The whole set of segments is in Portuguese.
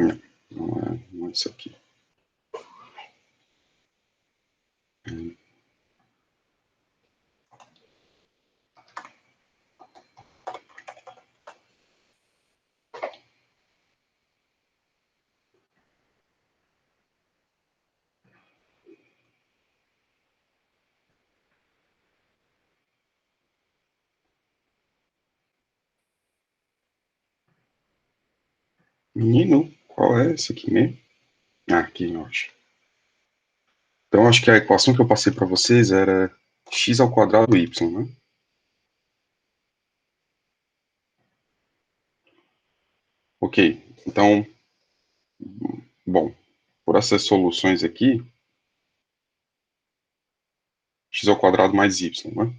Não, não é isso aqui. Menino, qual é esse aqui mesmo? Ah, aqui, ótimo. Então, acho que a equação que eu passei para vocês era x ao quadrado y, né? Ok, então, bom, por essas soluções aqui, x ao quadrado mais y, né?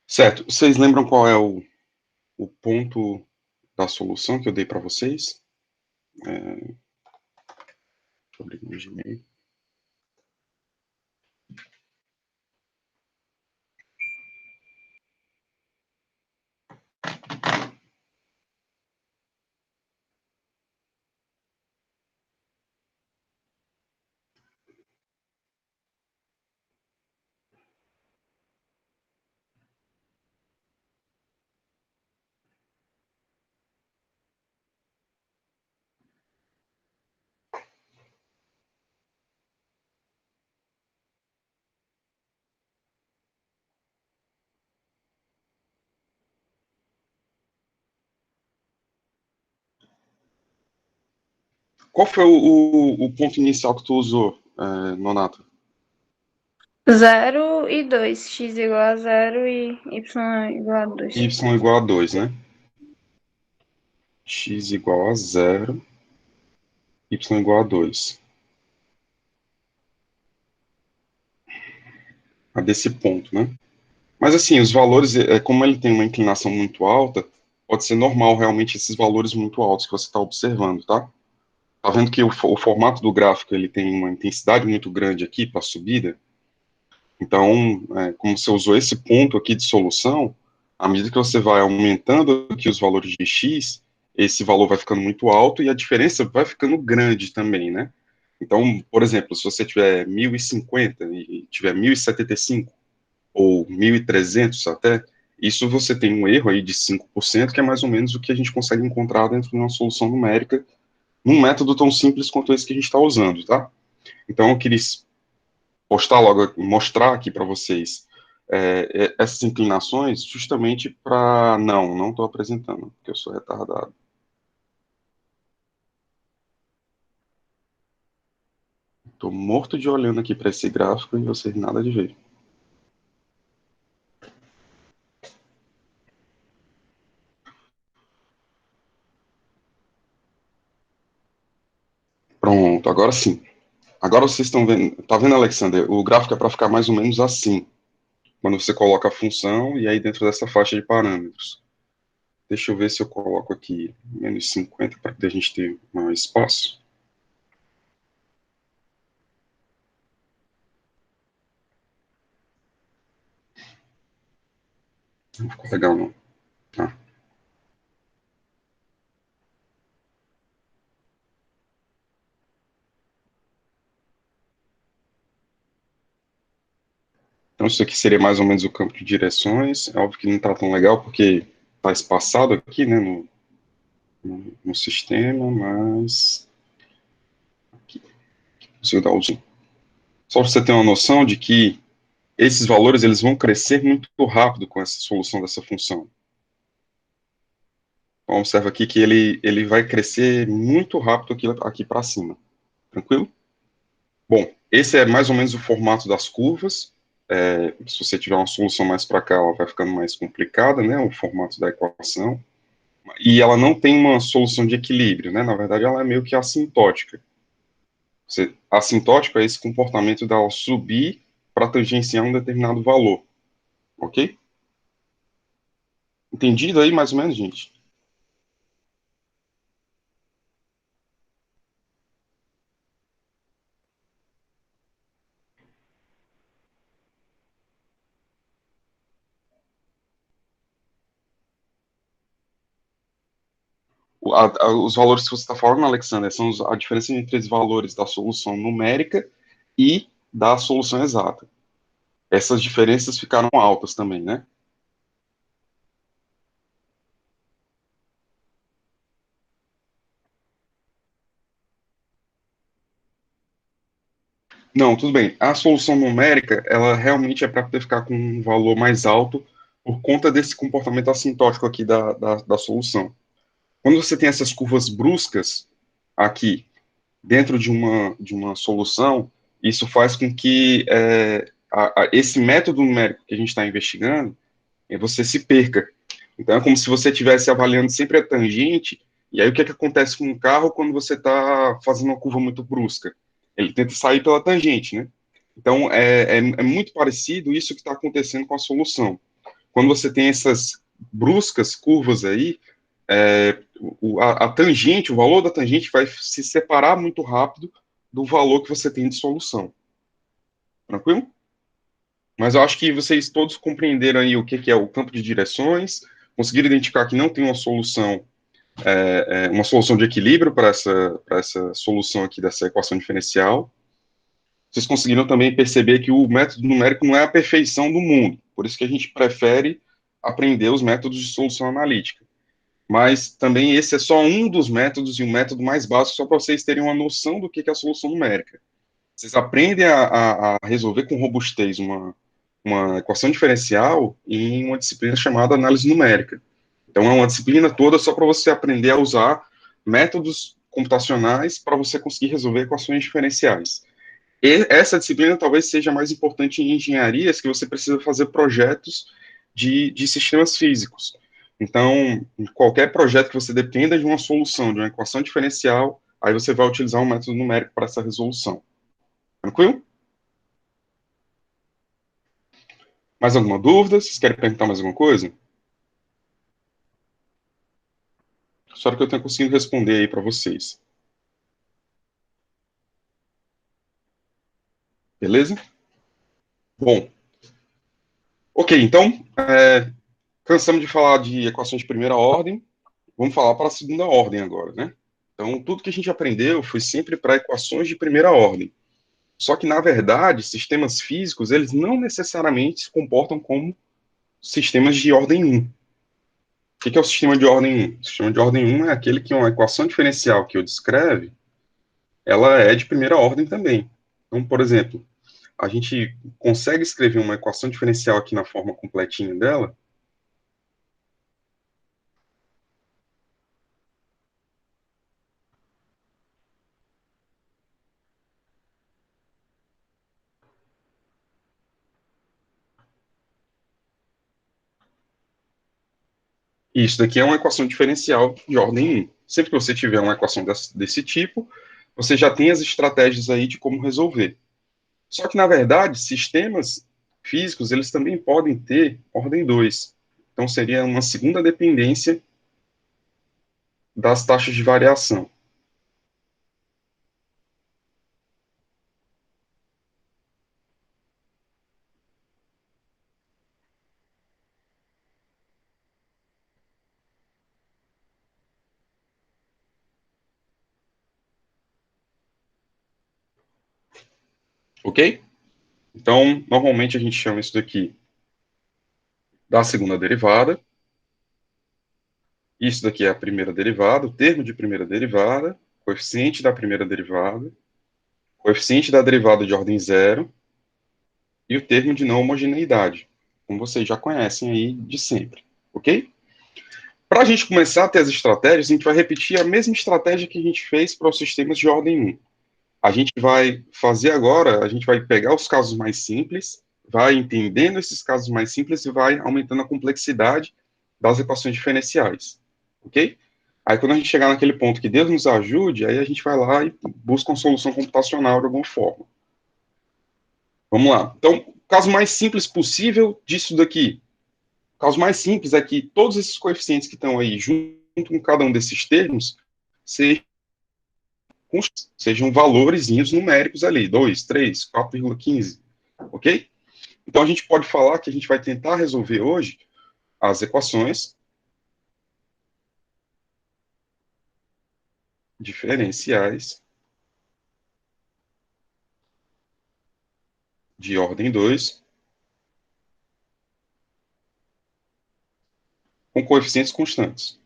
Certo, vocês lembram qual é o ponto da solução que eu dei para vocês? Deixa eu abrir meu Gmail. Qual foi o ponto inicial que tu usou, Nonato? 0 e 2. X igual a 0 e y igual a 2. Y igual a 2, né? X igual a 0, y igual a 2. A desse ponto, né? Mas assim, os valores, como ele tem uma inclinação muito alta, pode ser normal realmente esses valores muito altos que você está observando, tá? Tá vendo que o formato do gráfico ele tem uma intensidade muito grande aqui para a subida? Então, como você usou esse ponto aqui de solução, à medida que você vai aumentando aqui os valores de x, esse valor vai ficando muito alto e a diferença vai ficando grande também, né? Então, por exemplo, se você tiver 1050 e tiver 1075 ou 1300 até, isso você tem um erro aí de 5%, que é mais ou menos o que a gente consegue encontrar dentro de uma solução numérica, num método tão simples quanto esse que a gente está usando, tá? Então, eu queria postar logo, mostrar aqui para vocês essas inclinações, justamente para... Não estou apresentando, porque eu sou retardado. Estou morto de olhando aqui para esse gráfico e vocês nada de ver. Pronto, agora sim. Agora vocês estão vendo, tá vendo, Alexander? O gráfico é para ficar mais ou menos assim, quando você coloca a função e aí dentro dessa faixa de parâmetros. Deixa eu ver se eu coloco aqui menos 50 para a gente ter mais espaço. Não ficou legal, não. Tá. Então, isso aqui seria mais ou menos o campo de direções. É óbvio que não está tão legal, porque está espaçado aqui, né, no sistema, mas aqui, consigo dar o zoom. Só para você ter uma noção de que esses valores eles vão crescer muito rápido com essa solução dessa função. Então, observa aqui que ele vai crescer muito rápido aqui para cima. Tranquilo? Bom, esse é mais ou menos o formato das curvas. Se você tiver uma solução mais para cá, ela vai ficando mais complicada, né? O formato da equação. E ela não tem uma solução de equilíbrio, né? Na verdade, ela é meio que assintótica. Assintótico é esse comportamento dela subir para tangenciar um determinado valor, ok? Entendido aí, mais ou menos, gente? Os valores que você está falando, Alexander, são a diferença entre os valores da solução numérica e da solução exata. Essas diferenças ficaram altas também, né? Não, tudo bem. A solução numérica, ela realmente é para poder ficar com um valor mais alto por conta desse comportamento assintótico aqui da solução. Quando você tem essas curvas bruscas aqui dentro de uma solução, isso faz com que esse método numérico que a gente está investigando, você se perca. Então, é como se você estivesse avaliando sempre a tangente, e aí o que, é que acontece com o carro quando você está fazendo uma curva muito brusca? Ele tenta sair pela tangente, né? Então, é muito parecido isso que está acontecendo com a solução. Quando você tem essas bruscas curvas aí, a tangente, o valor da tangente vai se separar muito rápido do valor que você tem de solução. Tranquilo? Mas eu acho que vocês todos compreenderam aí o que é o campo de direções, conseguiram identificar que não tem uma solução de equilíbrio para essa solução aqui dessa equação diferencial. Vocês conseguiram também perceber que o método numérico não é a perfeição do mundo, por isso que a gente prefere aprender os métodos de solução analítica. Mas também esse é só um dos métodos e um método mais básico, só para vocês terem uma noção do que é a solução numérica. Vocês aprendem a resolver com robustez uma equação diferencial em uma disciplina chamada análise numérica. Então, é uma disciplina toda só para você aprender a usar métodos computacionais para você conseguir resolver equações diferenciais. E essa disciplina talvez seja mais importante em engenharias, que você precisa fazer projetos de sistemas físicos. Então, em qualquer projeto que você dependa de uma solução, de uma equação diferencial, aí você vai utilizar um método numérico para essa resolução. Tranquilo? Mais alguma dúvida? Vocês querem perguntar mais alguma coisa? Só que eu tenho conseguido responder aí para vocês. Beleza? Bom, ok, então, cansamos de falar de equações de primeira ordem, vamos falar para a segunda ordem agora, né? Então, tudo que a gente aprendeu foi sempre para equações de primeira ordem. Só que, na verdade, sistemas físicos, eles não necessariamente se comportam como sistemas de ordem 1. O que é o sistema de ordem 1? O sistema de ordem 1 é aquele que uma equação diferencial que eu descreve, ela é de primeira ordem também. Então, por exemplo, a gente consegue escrever uma equação diferencial aqui na forma completinha dela. Isso daqui é uma equação diferencial de ordem 1. Sempre que você tiver uma equação desse tipo, você já tem as estratégias aí de como resolver. Só que, na verdade, sistemas físicos, eles também podem ter ordem 2. Então, seria uma segunda dependência das taxas de variação. Ok? Então, normalmente a gente chama isso daqui da segunda derivada. Isso daqui é a primeira derivada, o termo de primeira derivada, coeficiente da primeira derivada, coeficiente da derivada de ordem zero e o termo de não homogeneidade, como vocês já conhecem aí de sempre, ok? Para a gente começar a ter as estratégias, a gente vai repetir a mesma estratégia que a gente fez para os sistemas de ordem 1. A gente vai fazer agora, a gente vai pegar os casos mais simples, vai entendendo esses casos mais simples e vai aumentando a complexidade das equações diferenciais, ok? Aí quando a gente chegar naquele ponto que Deus nos ajude, aí a gente vai lá e busca uma solução computacional de alguma forma. Vamos lá. Então, o caso mais simples possível disso daqui. O caso mais simples é que todos esses coeficientes que estão aí junto com cada um desses termos sejam, sejam valores numéricos ali, 2, 3, 4,15, ok? Então, a gente pode falar que a gente vai tentar resolver hoje as equações diferenciais de ordem 2 com coeficientes constantes.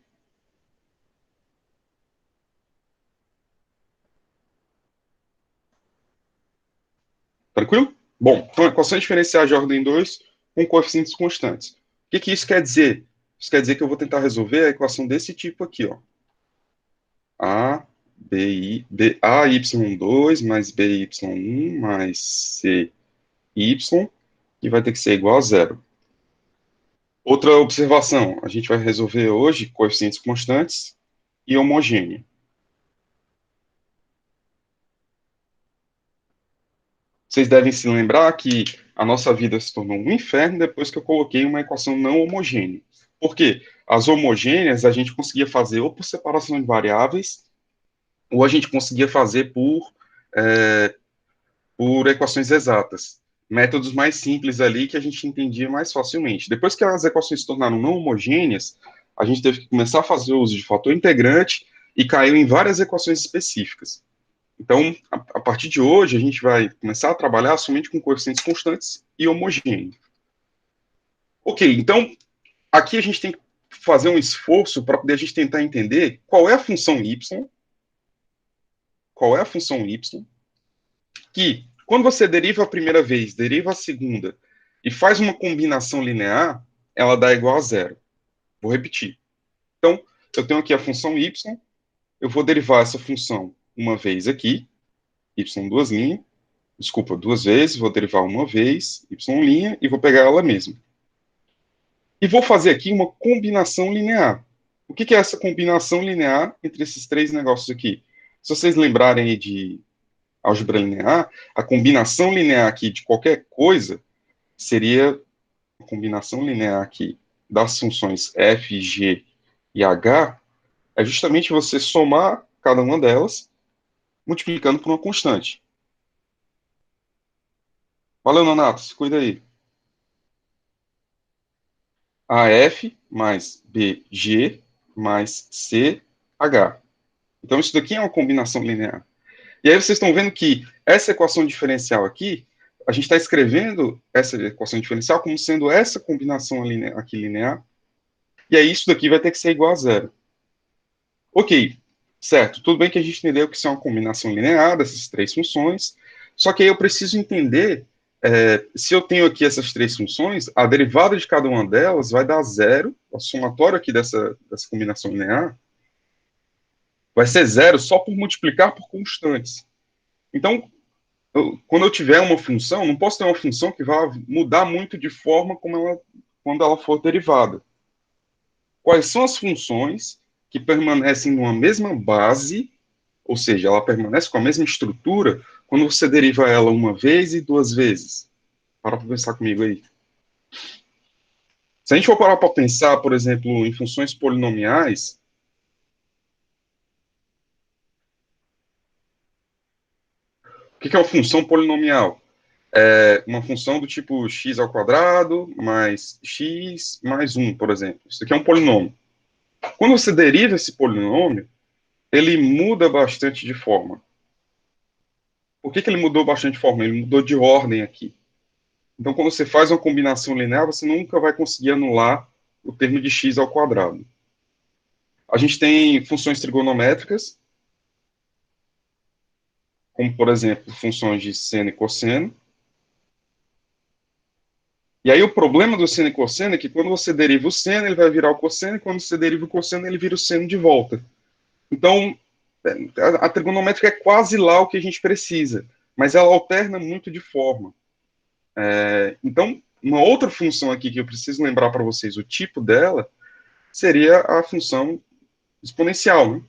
Tranquilo? Bom, então, equações diferenciais de ordem 2 com coeficientes constantes. O que isso quer dizer? Isso quer dizer que eu vou tentar resolver a equação desse tipo aqui, ó. A, A y2 mais BY1 mais CY, que vai ter que ser igual a zero. Outra observação, a gente vai resolver hoje coeficientes constantes e homogêneo. Vocês devem se lembrar que a nossa vida se tornou um inferno depois que eu coloquei uma equação não homogênea. Por quê? As homogêneas a gente conseguia fazer ou por separação de variáveis, ou a gente conseguia fazer por equações exatas. Métodos mais simples ali que a gente entendia mais facilmente. Depois que as equações se tornaram não homogêneas, a gente teve que começar a fazer o uso de fator integrante e caiu em várias equações específicas. Então, a partir de hoje, a gente vai começar a trabalhar somente com coeficientes constantes e homogêneos. Ok, então, aqui a gente tem que fazer um esforço para poder a gente tentar entender qual é a função y, que, quando você deriva a primeira vez, deriva a segunda, e faz uma combinação linear, ela dá igual a zero. Vou repetir. Então, eu tenho aqui a função y, eu vou derivar essa função uma vez aqui, y duas linhas, desculpa, duas vezes, vou derivar uma vez, y', e vou pegar ela mesma. E vou fazer aqui uma combinação linear. O que é essa combinação linear entre esses três negócios aqui? Se vocês lembrarem aí de álgebra linear, a combinação linear aqui de qualquer coisa seria a combinação linear aqui das funções f, g e h, é justamente você somar cada uma delas, multiplicando por uma constante. Valeu, Nonato, se cuida aí. AF mais BG mais CH. Então, isso daqui é uma combinação linear. E aí vocês estão vendo que essa equação diferencial aqui, a gente está escrevendo essa equação diferencial como sendo essa combinação aqui linear, e aí isso daqui vai ter que ser igual a zero. Ok, certo, tudo bem que a gente entendeu que isso é uma combinação linear dessas três funções, só que aí eu preciso entender, se eu tenho aqui essas três funções, a derivada de cada uma delas vai dar zero, o somatório aqui dessa combinação linear vai ser zero só por multiplicar por constantes. Então, quando eu tiver uma função, não posso ter uma função que vá mudar muito de forma quando ela for derivada. Quais são as funções que permanecem numa mesma base, ou seja, ela permanece com a mesma estrutura, quando você deriva ela uma vez e duas vezes? Para pensar comigo aí. Se a gente for parar para pensar, por exemplo, em funções polinomiais, o que é uma função polinomial? É uma função do tipo x ao quadrado mais x mais 1, por exemplo. Isso aqui é um polinômio. Quando você deriva esse polinômio, ele muda bastante de forma. Por que ele mudou bastante de forma? Ele mudou de ordem aqui. Então, quando você faz uma combinação linear, você nunca vai conseguir anular o termo de x ao quadrado. A gente tem funções trigonométricas, como, por exemplo, funções de seno e cosseno. E aí o problema do seno e cosseno é que quando você deriva o seno, ele vai virar o cosseno, e quando você deriva o cosseno, ele vira o seno de volta. Então, a trigonométrica é quase lá o que a gente precisa, mas ela alterna muito de forma. Então, uma outra função aqui que eu preciso lembrar para vocês, o tipo dela, seria a função exponencial, né?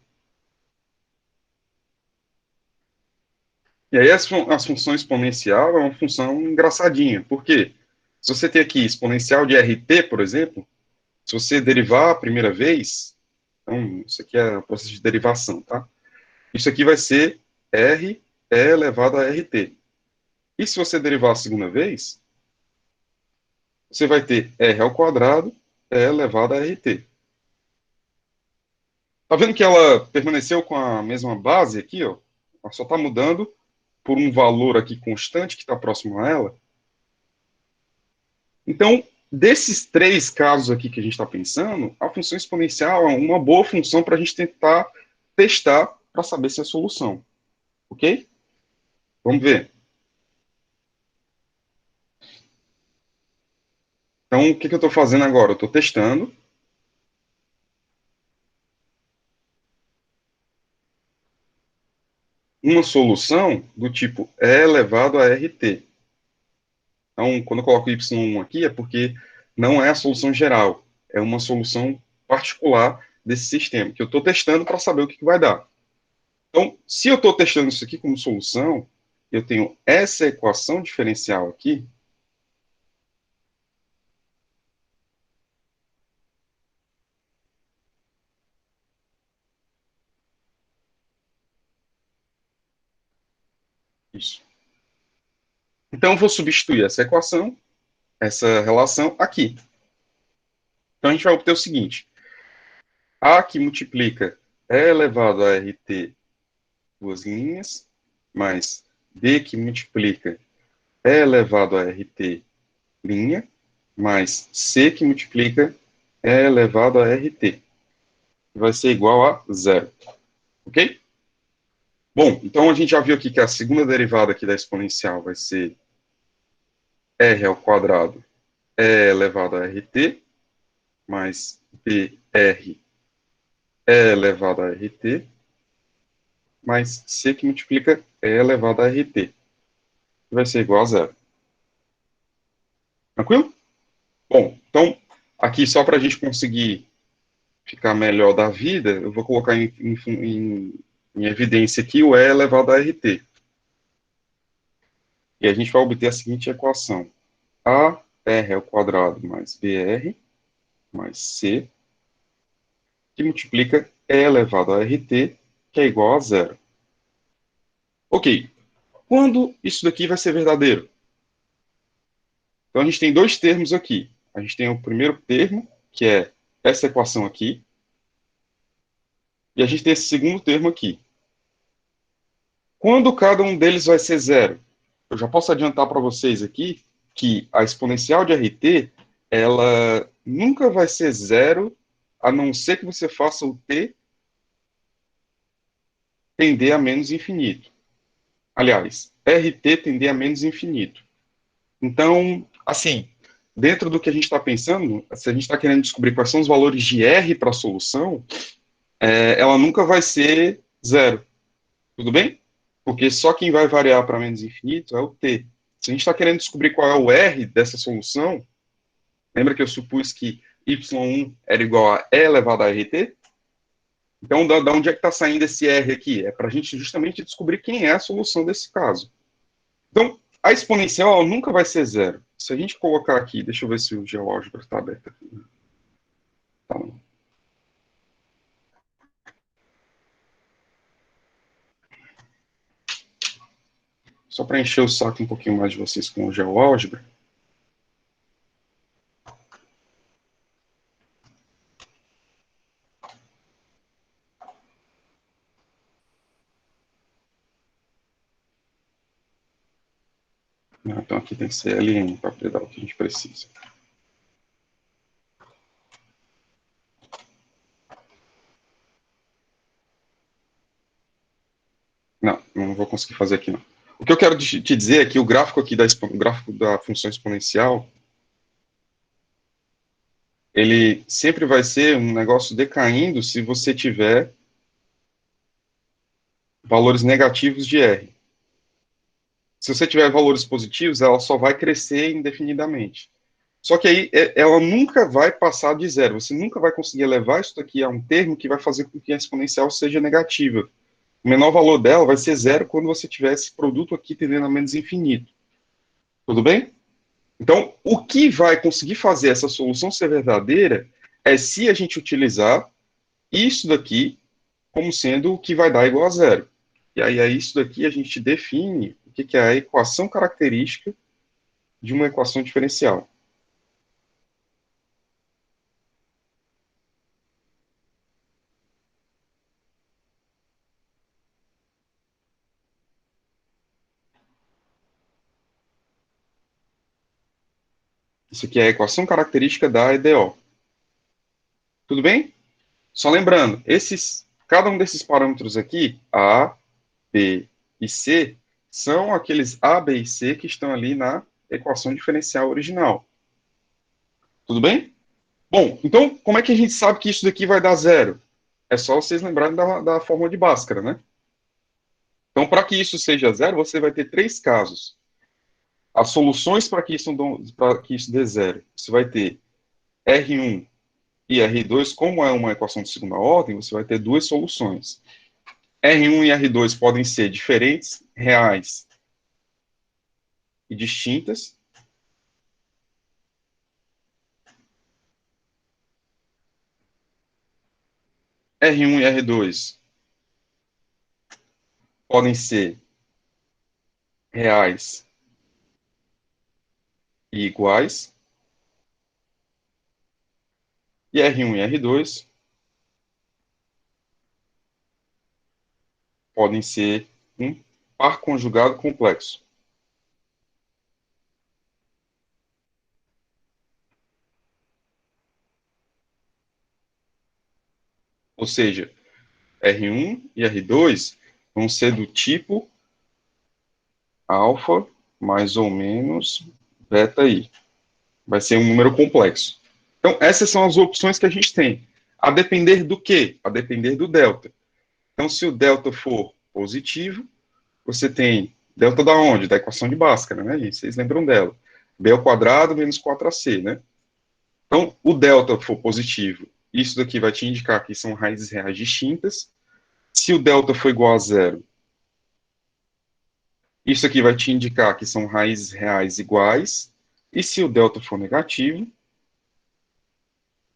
E aí as funções exponencial é uma função engraçadinha. Por quê? Se você tem aqui exponencial de RT, por exemplo, se você derivar a primeira vez, então isso aqui é o processo de derivação, tá? Isso aqui vai ser R e elevado a RT. E se você derivar a segunda vez, você vai ter R ao quadrado e elevado a RT. Tá vendo que ela permaneceu com a mesma base aqui, ó? Ela só está mudando por um valor aqui constante que está próximo a ela. Então, desses três casos aqui que a gente está pensando, a função exponencial é uma boa função para a gente tentar testar para saber se é solução. Ok? Vamos ver. Então, o que eu estou fazendo agora? Eu estou testando uma solução do tipo E elevado a RT. Então, quando eu coloco y1 aqui, é porque não é a solução geral, é uma solução particular desse sistema, que eu estou testando para saber o que vai dar. Então, se eu estou testando isso aqui como solução, eu tenho essa equação diferencial aqui, isso. Então, eu vou substituir essa equação, essa relação aqui. Então, a gente vai obter o seguinte: A que multiplica E elevado a RT, duas linhas, mais B que multiplica E elevado a RT, linha, mais C que multiplica E elevado a RT. Vai ser igual a zero. Ok? Bom, então a gente já viu aqui que a segunda derivada aqui da exponencial vai ser R ao quadrado E elevado a RT, mais BR E elevado a RT, mais C que multiplica E elevado a RT. Vai ser igual a zero. Tranquilo? Bom, então, aqui só para a gente conseguir ficar melhor da vida, eu vou colocar em evidência aqui o E elevado a RT. E a gente vai obter a seguinte equação: AR ao quadrado mais BR mais C, que multiplica E elevado a RT, que é igual a zero. Ok, quando isso daqui vai ser verdadeiro? Então a gente tem dois termos aqui. A gente tem o primeiro termo, que é essa equação aqui, e a gente tem esse segundo termo aqui. Quando cada um deles vai ser zero? Eu já posso adiantar para vocês aqui que a exponencial de RT, ela nunca vai ser zero, a não ser que você faça o t tender a menos infinito. Aliás, RT tender a menos infinito. Então, assim, dentro do que a gente está pensando, se a gente está querendo descobrir quais são os valores de R para a solução, ela nunca vai ser zero. Tudo bem? Porque só quem vai variar para menos infinito é o t. Se a gente está querendo descobrir qual é o R dessa solução, lembra que eu supus que y1 era igual a E elevado a RT? Então, da onde é que está saindo esse R aqui? É para a gente justamente descobrir quem é a solução desse caso. Então, a exponencial ela nunca vai ser zero. Se a gente colocar aqui, deixa eu ver se o GeoAlgebra está aberto aqui. Tá. Só para encher o saco um pouquinho mais de vocês com o GeoAlgebra. Então aqui tem que ser LN para poder dar o que a gente precisa. Não, não vou conseguir fazer aqui não. O que eu quero te dizer é que o gráfico aqui o gráfico da função exponencial, ele sempre vai ser um negócio decaindo se você tiver valores negativos de R. Se você tiver valores positivos, ela só vai crescer indefinidamente. Só que aí ela nunca vai passar de zero. Você nunca vai conseguir elevar isso daqui a um termo que vai fazer com que a exponencial seja negativa. O menor valor dela vai ser zero quando você tiver esse produto aqui tendendo a menos infinito. Tudo bem? Então, o que vai conseguir fazer essa solução ser verdadeira é se a gente utilizar isso daqui como sendo o que vai dar igual a zero. E aí, é isso daqui a gente define o que é a equação característica de uma equação diferencial. Isso aqui é a equação característica da EDO. Tudo bem? Só lembrando, cada um desses parâmetros aqui, A, B e C, são aqueles A, B e C que estão ali na equação diferencial original. Tudo bem? Bom, então, como é que a gente sabe que isso daqui vai dar zero? É só vocês lembrarem da fórmula de Bhaskara, né? Então, para que isso seja zero, você vai ter três casos. As soluções para que isso dê zero. Você vai ter R1 e R2, como é uma equação de segunda ordem, você vai ter duas soluções. R1 e R2 podem ser diferentes, reais e distintas. R1 e R2 podem ser reais e iguais. E R1 e R2 podem ser um par conjugado complexo. Ou seja, R1 e R2 vão ser do tipo alfa mais ou menos beta i. Vai ser um número complexo. Então, essas são as opções que a gente tem. A depender do quê? A depender do delta. Então, se o delta for positivo, você tem delta da onde? Da equação de Bhaskara, né? E vocês lembram dela. B ao quadrado menos 4ac, né? Então, o delta for positivo, isso daqui vai te indicar que são raízes reais distintas. Se o delta for igual a zero, isso aqui vai te indicar que são raízes reais iguais. E se o delta for negativo,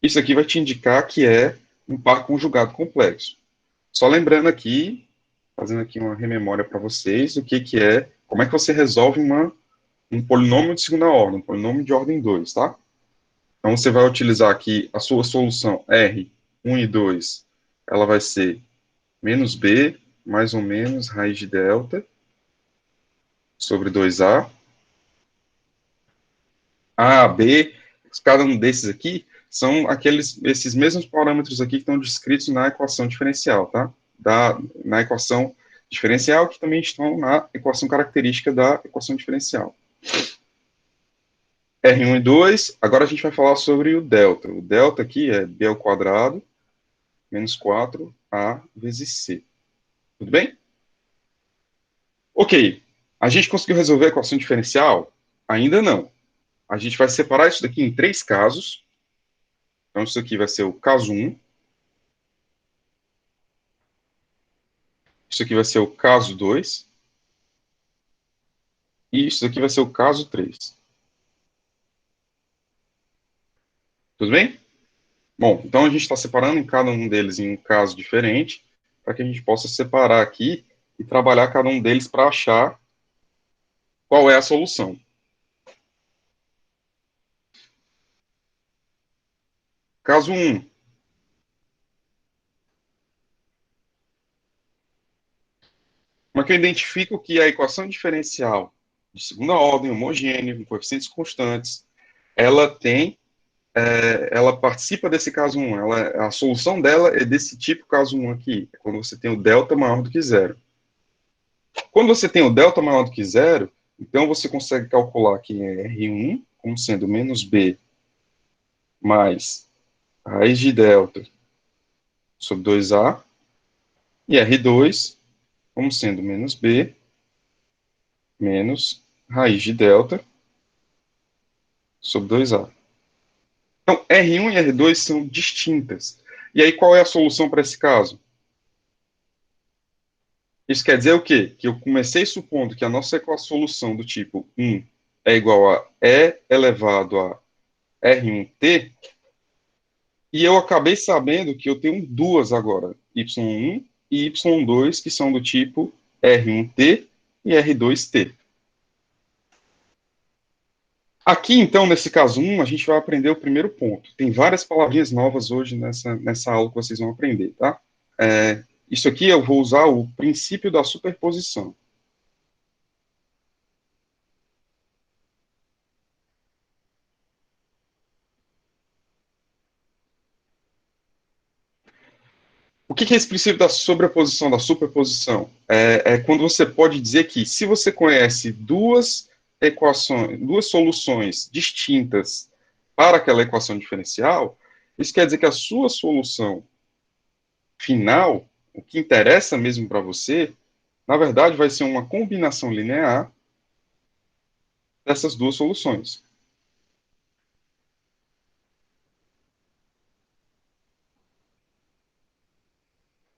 isso aqui vai te indicar que é um par conjugado complexo. Só lembrando aqui, fazendo aqui uma rememória para vocês, o que é, como é que você resolve um polinômio de segunda ordem, um polinômio de ordem 2, tá? Então, você vai utilizar aqui a sua solução R, 1 e 2, ela vai ser menos B, mais ou menos, raiz de delta, sobre 2A. A, B, cada um desses aqui, são esses mesmos parâmetros aqui que estão descritos na equação diferencial, tá? Na equação diferencial, que também estão na equação característica da equação diferencial. R1 e 2, agora a gente vai falar sobre o delta. O delta aqui é B ao quadrado menos 4A vezes C. Tudo bem? Ok. A gente conseguiu resolver a equação diferencial? Ainda não. A gente vai separar isso daqui em três casos. Então, isso aqui vai ser o caso 1. Isso aqui vai ser o caso 2. E isso aqui vai ser o caso 3. Tudo bem? Bom, então a gente está separando em cada um deles em um caso diferente, para que a gente possa separar aqui e trabalhar cada um deles para achar qual é a solução. Caso 1. Como é que eu identifico que a equação diferencial de segunda ordem, homogênea, com coeficientes constantes, ela ela participa desse caso 1, a solução dela é desse tipo caso 1 aqui, é quando você tem o delta maior do que zero. Quando você tem o delta maior do que zero, então você consegue calcular que é R1 como sendo menos B mais raiz de delta sobre 2A, e R2 como sendo menos B menos raiz de delta sobre 2A. Então, R1 e R2 são distintas. E aí, qual é a solução para esse caso? Isso quer dizer o quê? Que eu comecei supondo que a nossa solução do tipo 1 é igual a E elevado a R1T, e eu acabei sabendo que eu tenho duas agora, Y1 e Y2, que são do tipo R1T e R2T. Aqui, então, nesse caso 1, a gente vai aprender o primeiro ponto. Tem várias palavrinhas novas hoje nessa aula que vocês vão aprender, tá? Isso aqui eu vou usar o princípio da superposição. que é esse princípio da sobreposição, da superposição? É quando você pode dizer que se você conhece duas equações, duas soluções distintas para aquela equação diferencial, isso quer dizer que a sua solução final, o que interessa mesmo para você, na verdade vai ser uma combinação linear dessas duas soluções.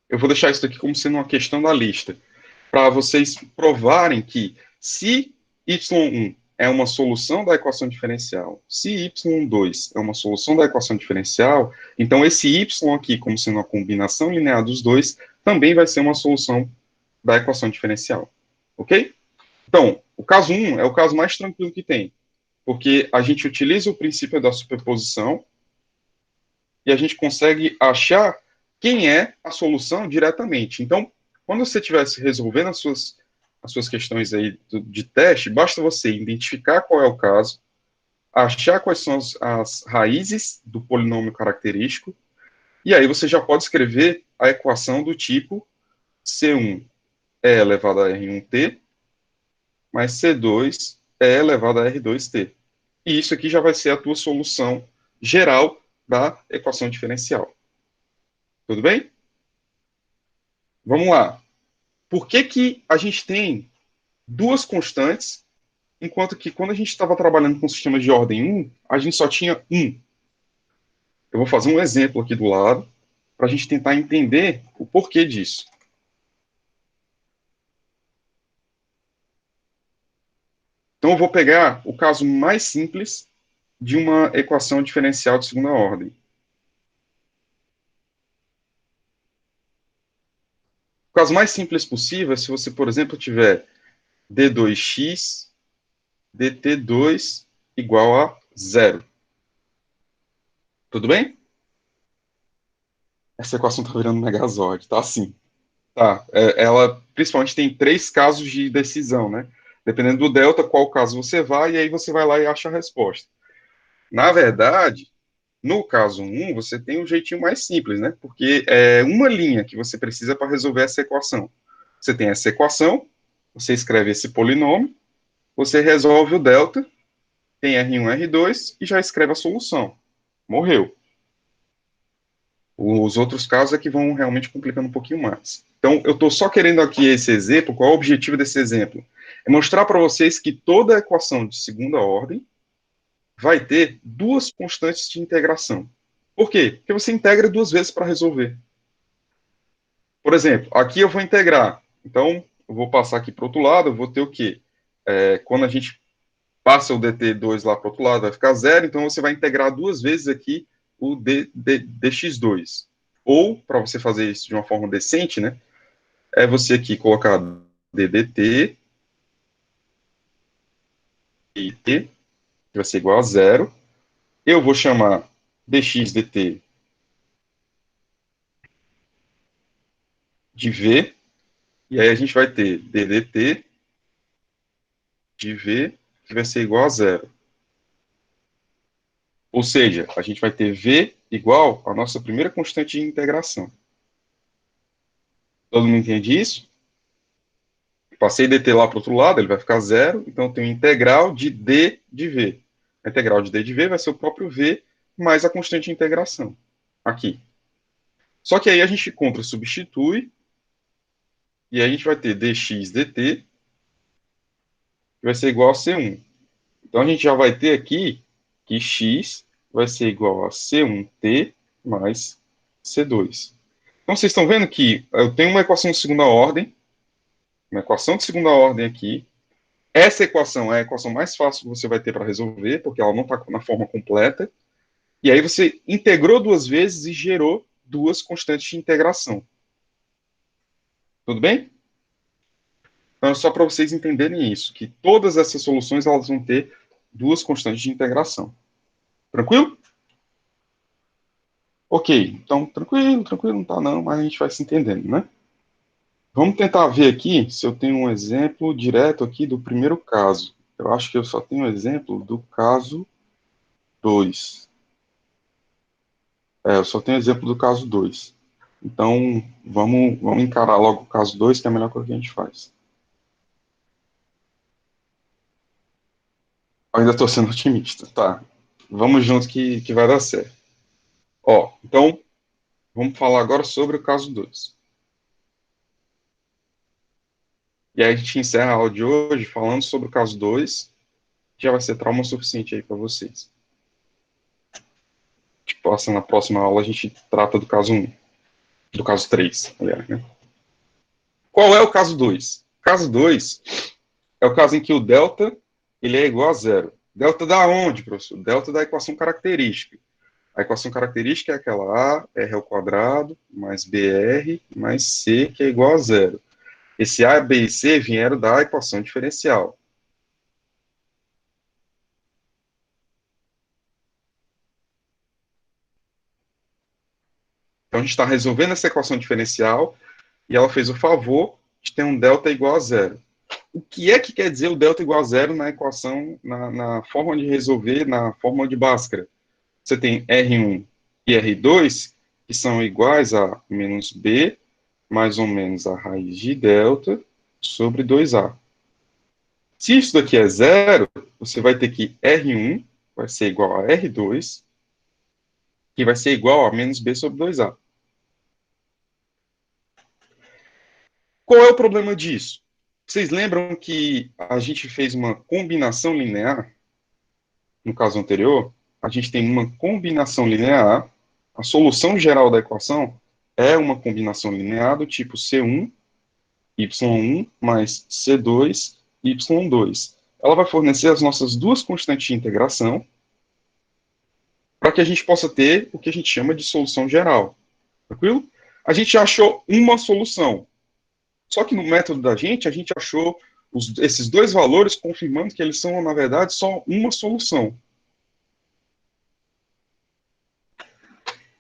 Eu vou deixar isso aqui como sendo uma questão da lista, para vocês provarem que se y1 é uma solução da equação diferencial, se y2 é uma solução da equação diferencial, então esse y aqui, como sendo uma combinação linear dos dois, também vai ser uma solução da equação diferencial. Ok? Então, o caso 1 é o caso mais tranquilo que tem, porque a gente utiliza o princípio da superposição e a gente consegue achar quem é a solução diretamente. Então, quando você estivesse resolvendo as suas questões aí de teste, basta você identificar qual é o caso, achar quais são as raízes do polinômio característico, e aí você já pode escrever a equação do tipo C1 é elevado a R1t, mais C2 é elevado a R2t. E isso aqui já vai ser a tua solução geral da equação diferencial. Tudo bem? Vamos lá. Por que que a gente tem duas constantes, enquanto que quando a gente estava trabalhando com o sistema de ordem 1, a gente só tinha um? Eu vou fazer um exemplo aqui do lado, para a gente tentar entender o porquê disso. Então, eu vou pegar o caso mais simples de uma equação diferencial de segunda ordem. O caso mais simples possível é se você, por exemplo, tiver d2x, dt2 igual a zero. Tudo bem? Essa equação está virando um megazord, tá assim. Tá, ela principalmente tem três casos de decisão, né? Dependendo do delta, qual caso você vai, e aí você vai lá e acha a resposta. Na verdade, no caso 1, você tem um jeitinho mais simples, né? Porque é uma linha que você precisa para resolver essa equação. Você tem essa equação, você escreve esse polinômio, você resolve o delta, tem R1, R2 e já escreve a solução. Morreu. Os outros casos é que vão realmente complicando um pouquinho mais. Então, eu estou só querendo aqui esse exemplo. Qual é o objetivo desse exemplo? É mostrar para vocês que toda equação de segunda ordem vai ter duas constantes de integração. Por quê? Porque você integra duas vezes para resolver. Por exemplo, aqui eu vou integrar. Então, eu vou passar aqui para o outro lado, eu vou ter o quê? Quando a gente passa o dt2 lá para o outro lado, vai ficar zero, então você vai integrar duas vezes aqui o dx2. Ou, para você fazer isso de uma forma decente, né, é você aqui colocar ddt e t, que vai ser igual a zero. Eu vou chamar dx dt de v, e aí a gente vai ter ddt de v, que vai ser igual a zero. Ou seja, a gente vai ter v igual à nossa primeira constante de integração. Todo mundo entende isso? Passei dt lá para o outro lado, ele vai ficar zero, então eu tenho integral de d de v. A integral de d de v vai ser o próprio v mais a constante de integração. Aqui. Só que aí a gente contra-substitui, e aí a gente vai ter dx dt, que vai ser igual a C1. Então a gente já vai ter aqui que x vai ser igual a C1t mais C2. Então vocês estão vendo que eu tenho uma equação de segunda ordem, uma equação de segunda ordem aqui. Essa equação é a equação mais fácil que você vai ter para resolver, porque ela não está na forma completa. E aí você integrou duas vezes e gerou duas constantes de integração. Tudo bem? Então, é só para vocês entenderem isso, que todas essas soluções elas vão ter duas constantes de integração. Tranquilo? Ok, então tranquilo, não tá não, mas a gente vai se entendendo, né? Vamos tentar ver aqui se eu tenho um exemplo direto aqui do primeiro caso. Eu acho que eu só tenho um exemplo do caso 2. Eu só tenho exemplo do caso 2. Então, vamos encarar logo o caso 2, que é a melhor coisa que a gente faz. Eu ainda estou sendo otimista, tá? Vamos junto que vai dar certo. Ó, então, vamos falar agora sobre o caso 2. E aí a gente encerra a aula de hoje falando sobre o caso 2, que já vai ser trauma suficiente aí para vocês. Tipo, assim, na próxima aula a gente trata do caso 1, do caso 3, aliás, né? Qual é o caso 2? O caso 2 é o caso em que o delta ele é igual a zero. Delta da onde, professor? Delta da equação característica. A equação característica é aquela A, R ao quadrado, mais BR, mais C, que é igual a zero. Esse A, B e C vieram da equação diferencial. Então, a gente está resolvendo essa equação diferencial e ela fez o favor de ter um delta igual a zero. O que é que quer dizer o delta igual a zero na equação, na forma de resolver, na fórmula de Bhaskara? Você tem R1 e R2, que são iguais a menos B, mais ou menos a raiz de delta, sobre 2A. Se isso daqui é zero, você vai ter que R1 vai ser igual a R2, que vai ser igual a menos B sobre 2A. Qual é o problema disso? Vocês lembram que a gente fez uma combinação linear, no caso anterior? A gente tem uma combinação linear, a solução geral da equação é uma combinação linear do tipo C1, Y1 mais C2, Y2. Ela vai fornecer as nossas duas constantes de integração para que a gente possa ter o que a gente chama de solução geral. Tranquilo? A gente já achou uma solução. Só que no método da gente, a gente achou esses dois valores confirmando que eles são, na verdade, só uma solução.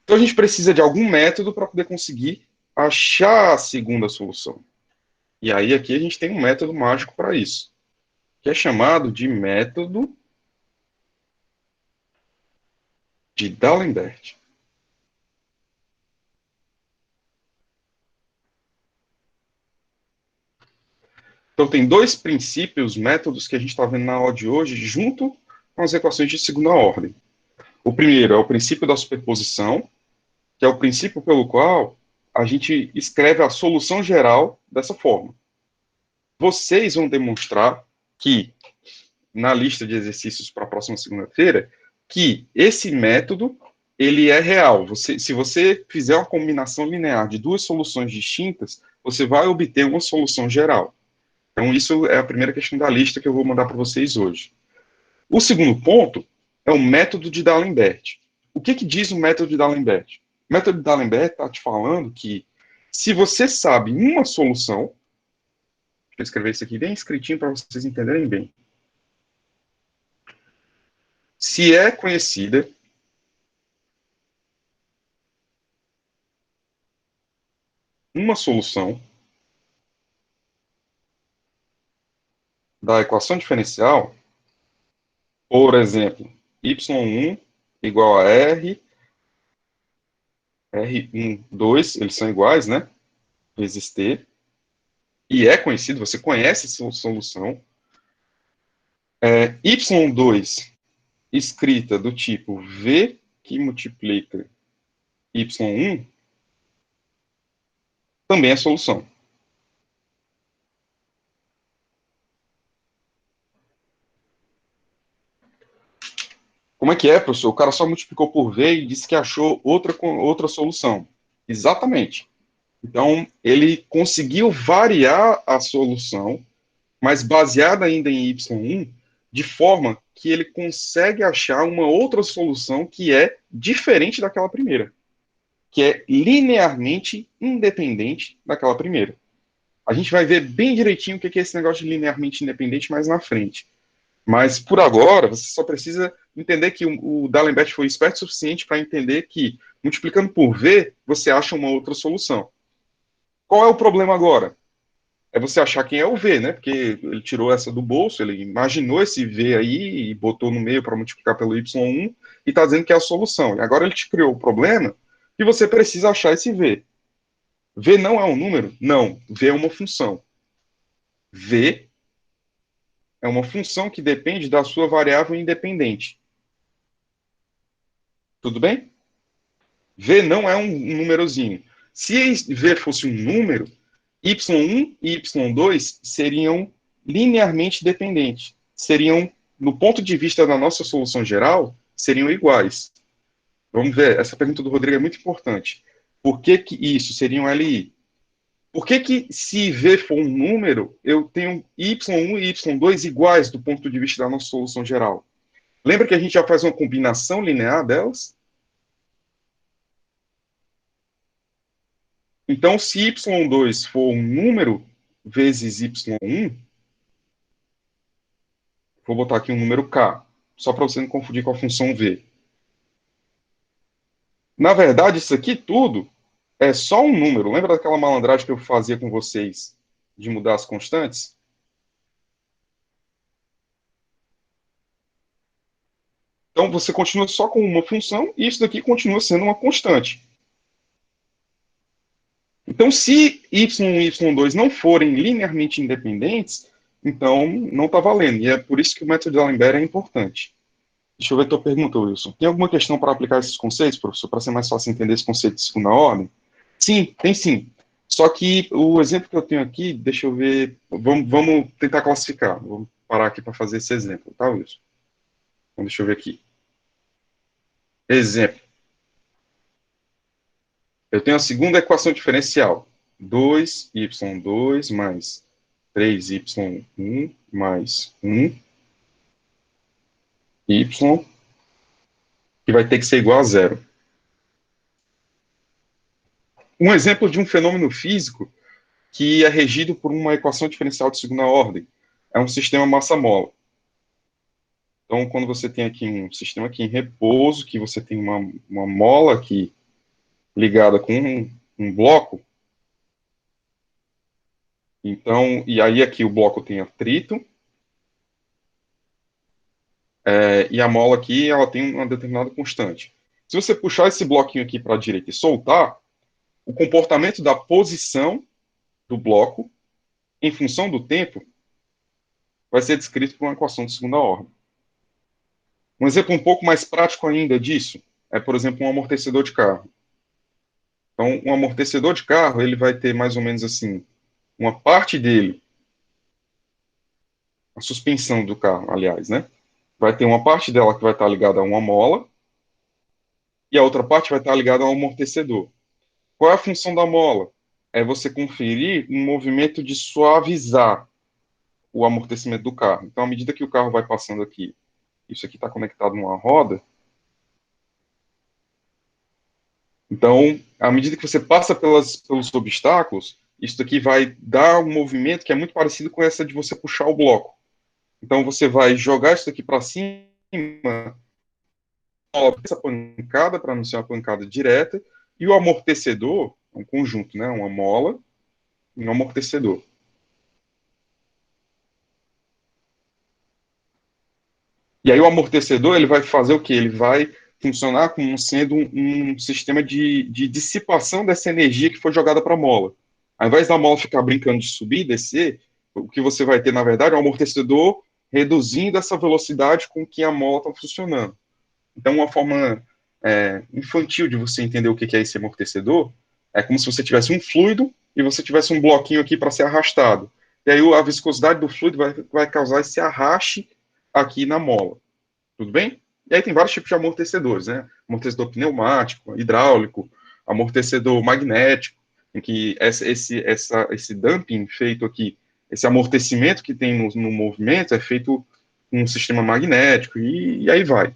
Então a gente precisa de algum método para poder conseguir achar a segunda solução. E aí aqui a gente tem um método mágico para isso, que é chamado de método de D'Alembert. Então tem dois princípios, métodos que a gente está vendo na aula de hoje, junto com as equações de segunda ordem. O primeiro é o princípio da superposição, que é o princípio pelo qual a gente escreve a solução geral dessa forma. Vocês vão demonstrar que, na lista de exercícios para a próxima segunda-feira, que esse método ele é real. Se você fizer uma combinação linear de duas soluções distintas, você vai obter uma solução geral. Então, isso é a primeira questão da lista que eu vou mandar para vocês hoje. O segundo ponto é o método de D'Alembert. O que diz o método de D'Alembert? O método de D'Alembert está te falando que se você sabe uma solução, deixa eu escrever isso aqui bem escritinho para vocês entenderem bem. Se é conhecida uma solução da equação diferencial, por exemplo, y1 igual a r, r1, 2, eles são iguais, né? Vezes t, e é conhecido, você conhece essa solução. Y2 escrita do tipo V que multiplica Y1 também é solução. Como é que é, professor? O cara só multiplicou por V e disse que achou outra solução. Exatamente. Então, ele conseguiu variar a solução, mas baseada ainda em Y1, de forma que ele consegue achar uma outra solução que é diferente daquela primeira, que é linearmente independente daquela primeira. A gente vai ver bem direitinho o que é esse negócio de linearmente independente mais na frente. Mas, por agora, você só precisa entender que o D'Alembert foi esperto o suficiente para entender que, multiplicando por V, você acha uma outra solução. Qual é o problema agora? É você achar quem é o V, né? Porque ele tirou essa do bolso, ele imaginou esse V aí e botou no meio para multiplicar pelo Y1 e está dizendo que é a solução. E agora ele te criou o problema e você precisa achar esse V. V não é um número? Não. V é uma função. V é uma função que depende da sua variável independente. Tudo bem? V não é um númerozinho. Se V fosse um número, y1 e y2 seriam linearmente dependentes. Seriam, no ponto de vista da nossa solução geral, seriam iguais. Vamos ver, essa pergunta do Rodrigo é muito importante. Por que que isso seria um LI? Por que que, se V for um número, eu tenho y1 e y2 iguais do ponto de vista da nossa solução geral? Lembra que a gente já faz uma combinação linear delas? Então, se y2 for um número vezes y1, vou botar aqui um número k, só para você não confundir com a função v. Na verdade, isso aqui tudo é só um número. Lembra daquela malandragem que eu fazia com vocês de mudar as constantes? Então, você continua só com uma função e isso daqui continua sendo uma constante. Então, se y1 e y2 não forem linearmente independentes, então não está valendo. E é por isso que o método de D'Alembert é importante. Deixa eu ver a tua pergunta, Wilson. Tem alguma questão para aplicar esses conceitos, professor, para ser mais fácil entender esse conceito de segunda ordem? Sim, tem sim. Só que o exemplo que eu tenho aqui, deixa eu ver, vamos tentar classificar. Vamos parar aqui para fazer esse exemplo, tá, Wilson? Então, deixa eu ver aqui. Exemplo. Eu tenho a segunda equação diferencial. 2y2 mais 3y1 mais 1y, que vai ter que ser igual a zero. Um exemplo de um fenômeno físico que é regido por uma equação diferencial de segunda ordem. É um sistema massa-mola. Então, quando você tem aqui um sistema aqui em repouso, que você tem uma mola aqui ligada com um bloco, então, e aí aqui o bloco tem atrito, e a mola aqui ela tem uma determinada constante. Se você puxar esse bloquinho aqui para a direita e soltar, o comportamento da posição do bloco em função do tempo vai ser descrito por uma equação de segunda ordem. Um exemplo um pouco mais prático ainda disso é, por exemplo, um amortecedor de carro. Então, um amortecedor de carro, ele vai ter mais ou menos assim, uma parte dele, a suspensão do carro, aliás, né? Vai ter uma parte dela que vai estar ligada a uma mola e a outra parte vai estar ligada ao amortecedor. Qual é a função da mola? É você conferir um movimento de suavizar o amortecimento do carro. Então, à medida que o carro vai passando aqui, isso aqui está conectado numa roda. Então, à medida que você passa pelos obstáculos, isso aqui vai dar um movimento que é muito parecido com essa de você puxar o bloco. Então, você vai jogar isso aqui para cima, essa pancada para não ser uma pancada direta, e o amortecedor, um conjunto, né, uma mola e um amortecedor. E aí o amortecedor ele vai fazer o quê? Ele vai funcionar como sendo um sistema de dissipação dessa energia que foi jogada para a mola. Ao invés da mola ficar brincando de subir e descer, o que você vai ter, na verdade, é um amortecedor reduzindo essa velocidade com que a mola está funcionando. Então, uma forma infantil de você entender o que é esse amortecedor é como se você tivesse um fluido e você tivesse um bloquinho aqui para ser arrastado. E aí a viscosidade do fluido vai causar esse arraste aqui na mola. Tudo bem? E aí tem vários tipos de amortecedores, né? Amortecedor pneumático, hidráulico, amortecedor magnético, em que esse dumping feito aqui, esse amortecimento que tem no movimento é feito com um sistema magnético e aí vai.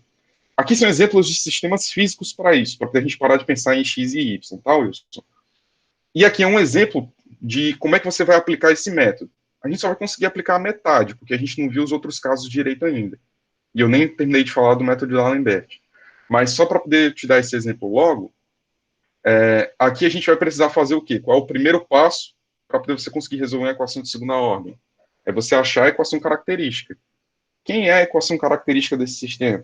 Aqui são exemplos de sistemas físicos para isso, para a gente parar de pensar em X e Y, tá, Wilson? E aqui é um exemplo de como é que você vai aplicar esse método. A gente só vai conseguir aplicar a metade, porque a gente não viu os outros casos direito ainda. E eu nem terminei de falar do método de D'Alembert. Mas só para poder te dar esse exemplo logo, aqui a gente vai precisar fazer o quê? Qual é o primeiro passo para poder você conseguir resolver uma equação de segunda ordem? É você achar a equação característica. Quem é a equação característica desse sistema?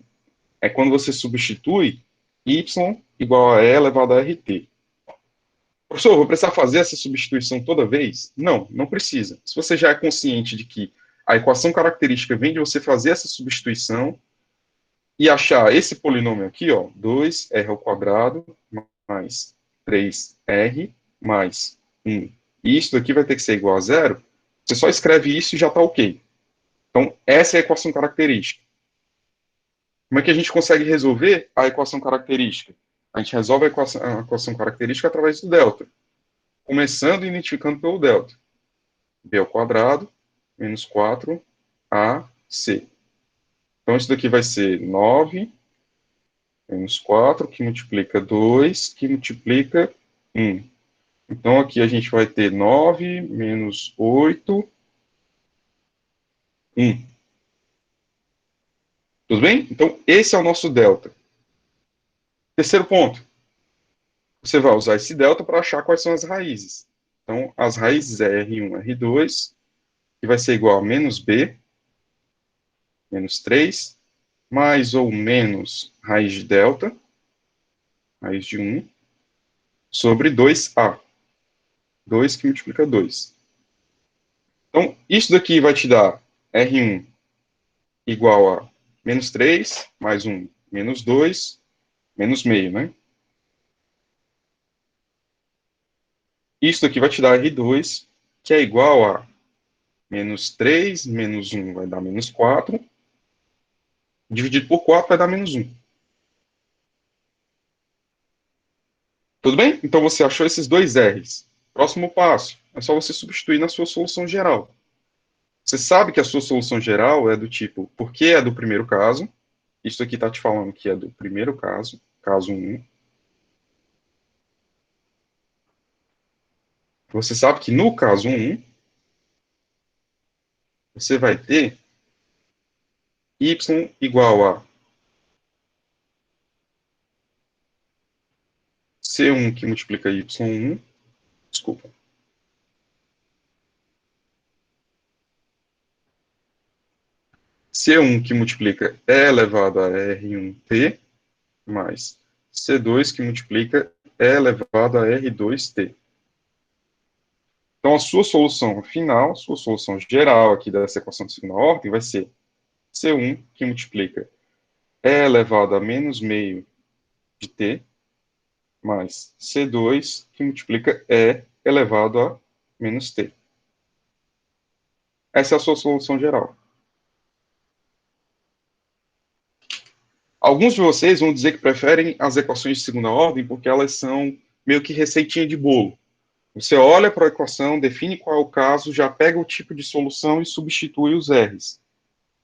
É quando você substitui y igual a e elevado a rt. Professor, vou precisar fazer essa substituição toda vez? Não, não precisa. Se você já é consciente de que a equação característica vem de você fazer essa substituição e achar esse polinômio aqui, ó, 2r ao quadrado mais 3r mais 1. E isso daqui vai ter que ser igual a zero. Você só escreve isso e já está ok. Então, essa é a equação característica. Como é que a gente consegue resolver a equação característica? A gente resolve a equação característica através do delta, começando identificando pelo delta. B ao quadrado menos 4ac. Então, isso daqui vai ser 9 menos 4, que multiplica 2, que multiplica 1. Então, aqui a gente vai ter 9 menos 8, 1. Tudo bem? Então, esse é o nosso delta. Terceiro ponto. Você vai usar esse delta para achar quais são as raízes. Então, as raízes é R1, R2, que vai ser igual a menos B, menos 3, mais ou menos raiz de delta, raiz de 1, sobre 2A. 2 que multiplica 2. Então, isso daqui vai te dar R1 igual a menos 3, mais 1, menos 2, menos meio, né? Isso daqui vai te dar R2, que é igual a menos 3, menos 1 vai dar menos 4, dividido por 4 vai dar menos 1. Tudo bem? Então você achou esses dois R's. Próximo passo, é só você substituir na sua solução geral. Você sabe que a sua solução geral é do tipo, porque é do primeiro caso, isso aqui está te falando que é do primeiro caso, caso 1. Você sabe que no caso 1, você vai ter y igual a C1 que multiplica y1, desculpa, C1 que multiplica E elevado a R1t, mais C2 que multiplica E elevado a R2t. Então, a sua solução final, sua solução geral aqui dessa equação de segunda ordem vai ser C1 que multiplica E elevado a menos meio de t, mais C2 que multiplica E elevado a menos t. Essa é a sua solução geral. Alguns de vocês vão dizer que preferem as equações de segunda ordem porque elas são meio que receitinha de bolo. Você olha para a equação, define qual é o caso, já pega o tipo de solução e substitui os R's.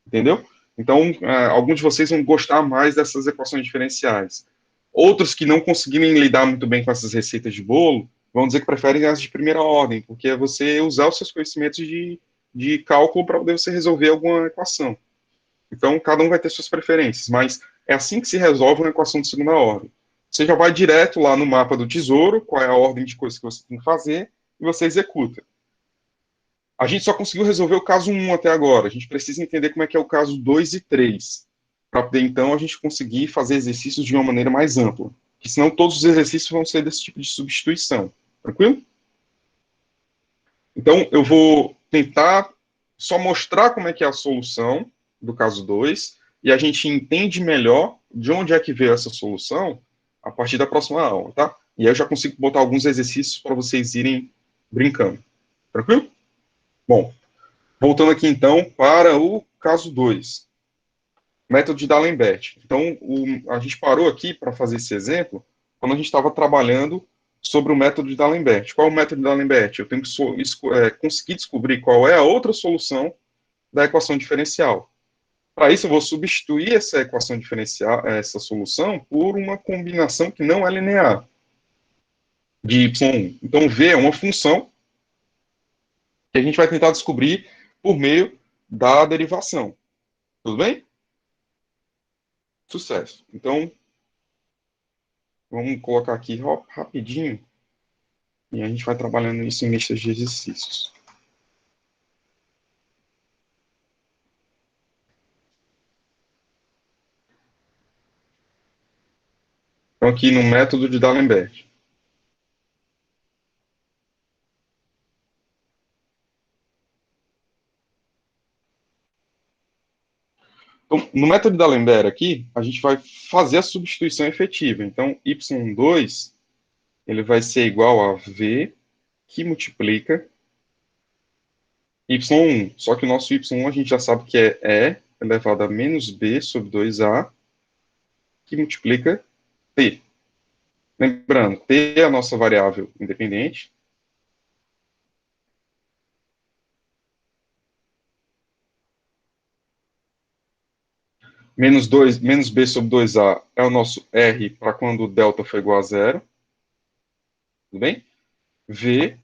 Entendeu? Então, alguns de vocês vão gostar mais dessas equações diferenciais. Outros que não conseguirem lidar muito bem com essas receitas de bolo vão dizer que preferem as de primeira ordem, porque é você usar os seus conhecimentos de cálculo para poder você resolver alguma equação. Então, cada um vai ter suas preferências, mas é assim que se resolve uma equação de segunda ordem. Você já vai direto lá no mapa do tesouro, qual é a ordem de coisas que você tem que fazer, e você executa. A gente só conseguiu resolver o caso 1 até agora. A gente precisa entender como é que é o caso 2 e 3, para poder, então, a gente conseguir fazer exercícios de uma maneira mais ampla. Porque senão todos os exercícios vão ser desse tipo de substituição. Tranquilo? Então, eu vou tentar só mostrar como é que é a solução do caso 2, e a gente entende melhor de onde é que veio essa solução a partir da próxima aula, tá? E aí eu já consigo botar alguns exercícios para vocês irem brincando. Tranquilo? Bom, voltando aqui então para o caso 2, método de D'Alembert. Então, a gente parou aqui para fazer esse exemplo quando a gente estava trabalhando sobre o método de D'Alembert. Qual é o método de D'Alembert? Eu tenho que conseguir descobrir qual é a outra solução da equação diferencial. Para isso, eu vou substituir essa equação diferencial, essa solução, por uma combinação que não é linear, de y1. Então, v é uma função que a gente vai tentar descobrir por meio da derivação. Tudo bem? Sucesso. Então, vamos colocar aqui rapidinho e a gente vai trabalhando isso em listas de exercícios. Então, aqui no método de D'Alembert. Então, no método de D'Alembert aqui, a gente vai fazer a substituição efetiva. Então, y2, ele vai ser igual a v que multiplica y1. Só que o nosso y1 a gente já sabe que é e elevado a menos b sobre 2a, que multiplica t. Lembrando, t é a nossa variável independente. Menos b sobre 2a é o nosso r para quando o delta for igual a zero. Tudo bem? V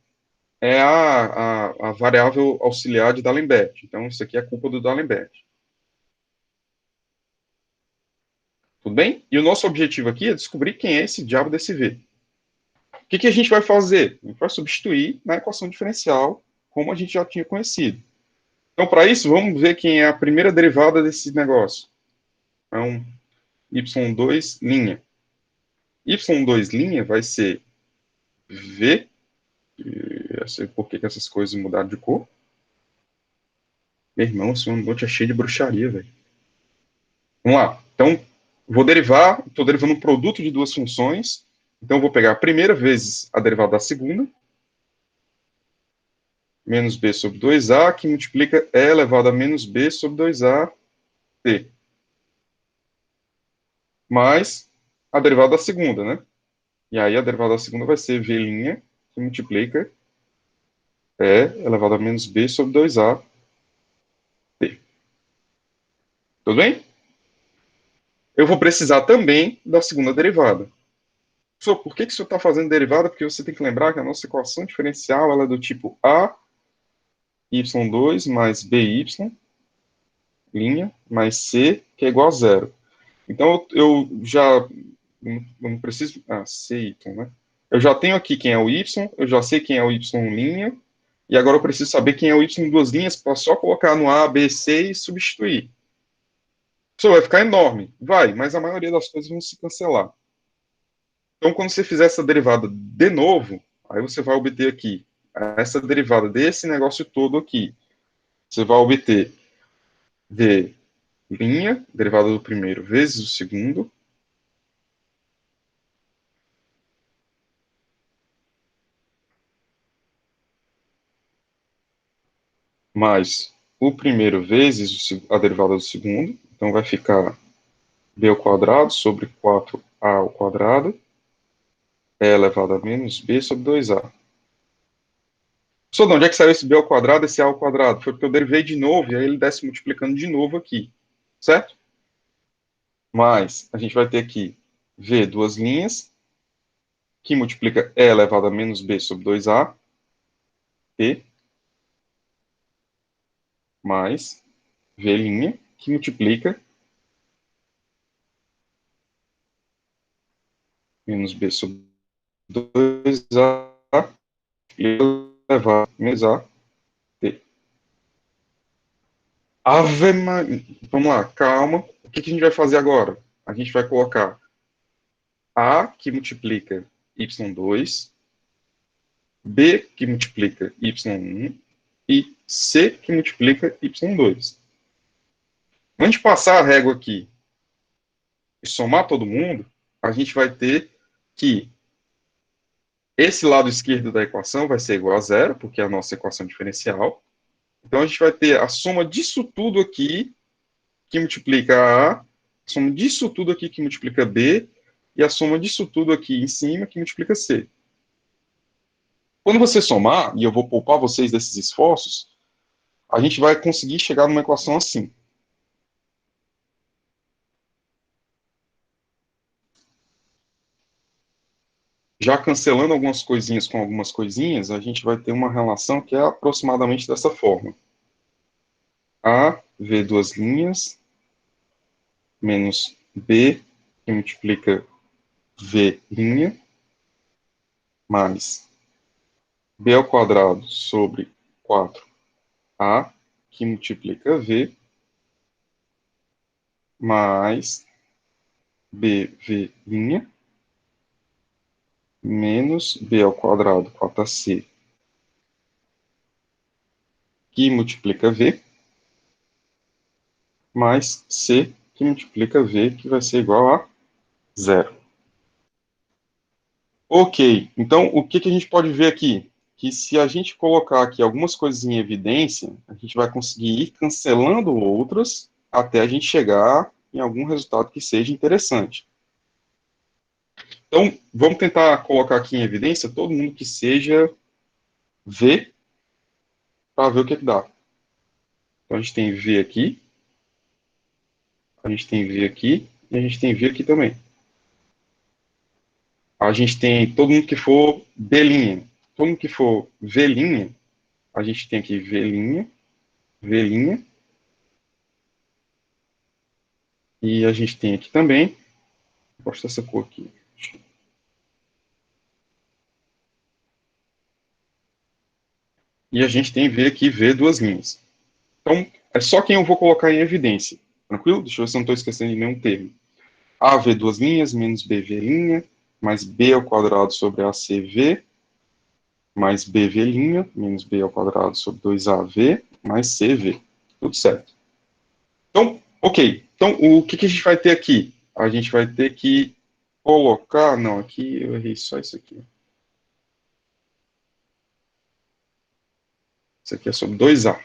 é a variável auxiliar de D'Alembert. Então, isso aqui é culpa do D'Alembert. Tudo bem? E o nosso objetivo aqui é descobrir quem é esse diabo desse V. O que a gente vai fazer? A gente vai substituir na equação diferencial, como a gente já tinha conhecido. Então, para isso, vamos ver quem é a primeira derivada desse negócio. Então, y2' y2' vai ser V, eu sei por que essas coisas mudaram de cor. Meu irmão, esse OneNote é cheio de bruxaria, velho. Vamos lá. Então, vou derivar, estou derivando um produto de duas funções. Então, vou pegar a primeira vezes a derivada da segunda, menos b sobre 2a, que multiplica e elevado a menos b sobre 2a t. Mais a derivada da segunda, né? E aí, a derivada da segunda vai ser v', que multiplica e elevado a menos b sobre 2a t. Tudo bem? Eu vou precisar também da segunda derivada. Professor, por que o senhor está fazendo derivada? Porque você tem que lembrar que a nossa equação diferencial ela é do tipo a y2 mais by, linha, mais c, que é igual a zero. Então, eu já não preciso... Ah, cy, né? Eu já tenho aqui quem é o y, eu já sei quem é o y', e agora eu preciso saber quem é o y duas linhas, para só colocar no a, b, c e substituir. Isso vai ficar enorme. Vai, mas a maioria das coisas vão se cancelar. Então, quando você fizer essa derivada de novo, aí você vai obter aqui essa derivada desse negócio todo aqui. Você vai obter d', derivada do primeiro, vezes o segundo, mais o primeiro vezes a derivada do segundo. Então, vai ficar b ao quadrado sobre 4a ao quadrado, e elevado a menos b sobre 2a. Só de onde é que saiu esse b ao quadrado e esse a ao quadrado? Foi porque eu derivei de novo, e aí ele desce multiplicando de novo aqui, certo? Mas a gente vai ter aqui v duas linhas, que multiplica e elevado a menos b sobre 2a, t, mais v', que multiplica menos b sobre 2a, elevado a menos a, t. Ave Maria. Vamos lá, calma. O que a gente vai fazer agora? A gente vai colocar a, que multiplica y2, b, que multiplica y1, e c, que multiplica y2. Antes de passar a régua aqui e somar todo mundo, a gente vai ter que esse lado esquerdo da equação vai ser igual a zero, porque é a nossa equação diferencial. Então, a gente vai ter a soma disso tudo aqui, que multiplica a soma disso tudo aqui, que multiplica b, e a soma disso tudo aqui em cima, que multiplica c. Quando você somar, e eu vou poupar vocês desses esforços, a gente vai conseguir chegar numa equação assim. Já cancelando algumas coisinhas com algumas coisinhas, a gente vai ter uma relação que é aproximadamente dessa forma. A, V duas linhas, menos B, que multiplica V', mais B ao quadrado sobre 4A, que multiplica V, mais BV', menos B ao quadrado, 4AC, que multiplica V, mais C, que multiplica V, que vai ser igual a 0. Ok, então o que a gente pode ver aqui? Que se a gente colocar aqui algumas coisas em evidência, a gente vai conseguir ir cancelando outras até a gente chegar em algum resultado que seja interessante. Então, vamos tentar colocar aqui em evidência todo mundo que seja V, para ver o que dá. Então, a gente tem V aqui, a gente tem V aqui, e a gente tem V aqui também. A gente tem todo mundo que for B'. Todo mundo que for V', a gente tem aqui V', V', e a gente tem aqui também, vou mostrar essa cor aqui. E a gente tem V aqui, V duas linhas. Então, é só quem eu vou colocar em evidência. Tranquilo? Deixa eu ver se eu não estou esquecendo de nenhum termo. AV duas linhas, menos BV', mais B ao quadrado sobre ACV, mais BV', menos B ao quadrado sobre 2AV, mais CV. Tudo certo. Então, ok. Então, o que a gente vai ter aqui? A gente vai ter que colocar... Não, aqui eu errei só isso aqui. Isso aqui é sobre 2A.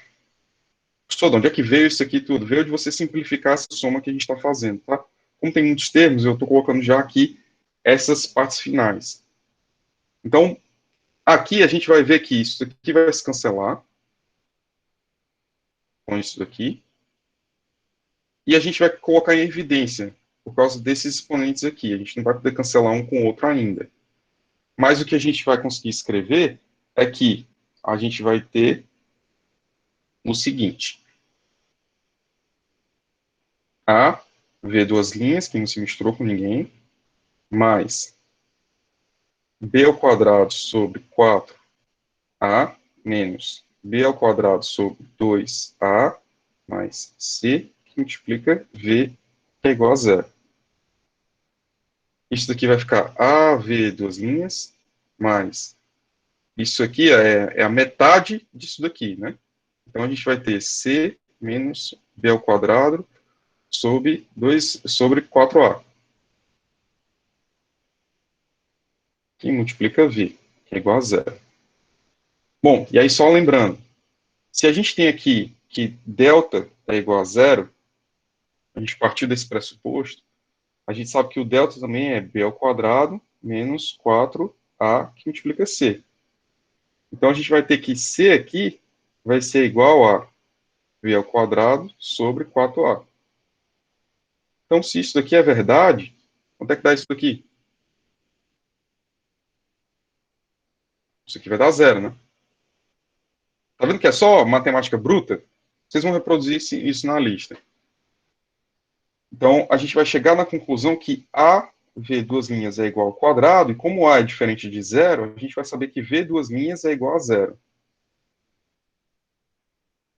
Professor, de onde é que veio isso aqui tudo? Veio de você simplificar essa soma que a gente está fazendo, tá? Como tem muitos termos, eu estou colocando já aqui essas partes finais. Então, aqui a gente vai ver que isso aqui vai se cancelar com isso daqui. E a gente vai colocar em evidência por causa desses exponentes aqui. A gente não vai poder cancelar um com o outro ainda. Mas o que a gente vai conseguir escrever é que a gente vai ter o seguinte. A, V duas linhas, que não se misturou com ninguém, mais B ao quadrado sobre 4A, menos B ao quadrado sobre 2A, mais C, que multiplica V, que é igual a zero. Isso daqui vai ficar AV duas linhas, mais isso aqui é a metade disso daqui, né? Então, a gente vai ter C menos B ao quadrado sobre 4A, que multiplica V, que é igual a zero. Bom, e aí só lembrando, se a gente tem aqui que delta é igual a zero, a gente partiu desse pressuposto, a gente sabe que o delta também é B ao quadrado menos 4A, que multiplica C. Então, a gente vai ter que C aqui vai ser igual a V ao quadrado sobre 4A. Então, se isso daqui é verdade, quanto é que dá isso daqui? Isso aqui vai dar zero, né? Tá vendo que é só matemática bruta? Vocês vão reproduzir isso na lista. Então, a gente vai chegar na conclusão que A, V duas linhas é igual ao quadrado, e como A é diferente de zero, a gente vai saber que V duas linhas é igual a zero.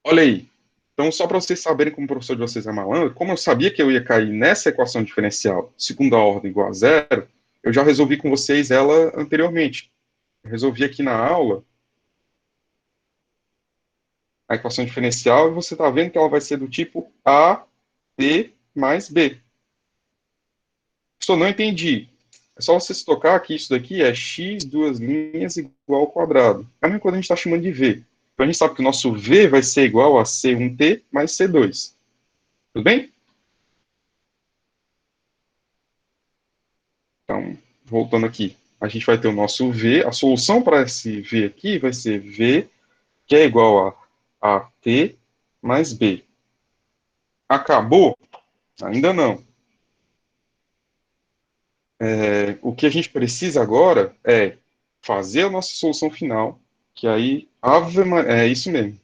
Olha aí. Então, só para vocês saberem como o professor de vocês é malandro, como eu sabia que eu ia cair nessa equação diferencial segunda ordem igual a zero, eu já resolvi com vocês ela anteriormente. Eu resolvi aqui na aula a equação diferencial e você está vendo que ela vai ser do tipo A, B mais B. Só não entendi. É só você se tocar que isso daqui é x duas linhas igual ao quadrado. É a mesma coisa que a gente está chamando de V. Então a gente sabe que o nosso V vai ser igual a C1T mais C2. Tudo bem? Então, voltando aqui. A gente vai ter o nosso V. A solução para esse V aqui vai ser V, que é igual a T mais B. Acabou? Ainda não. O que a gente precisa agora é fazer a nossa solução final, que aí, é isso mesmo.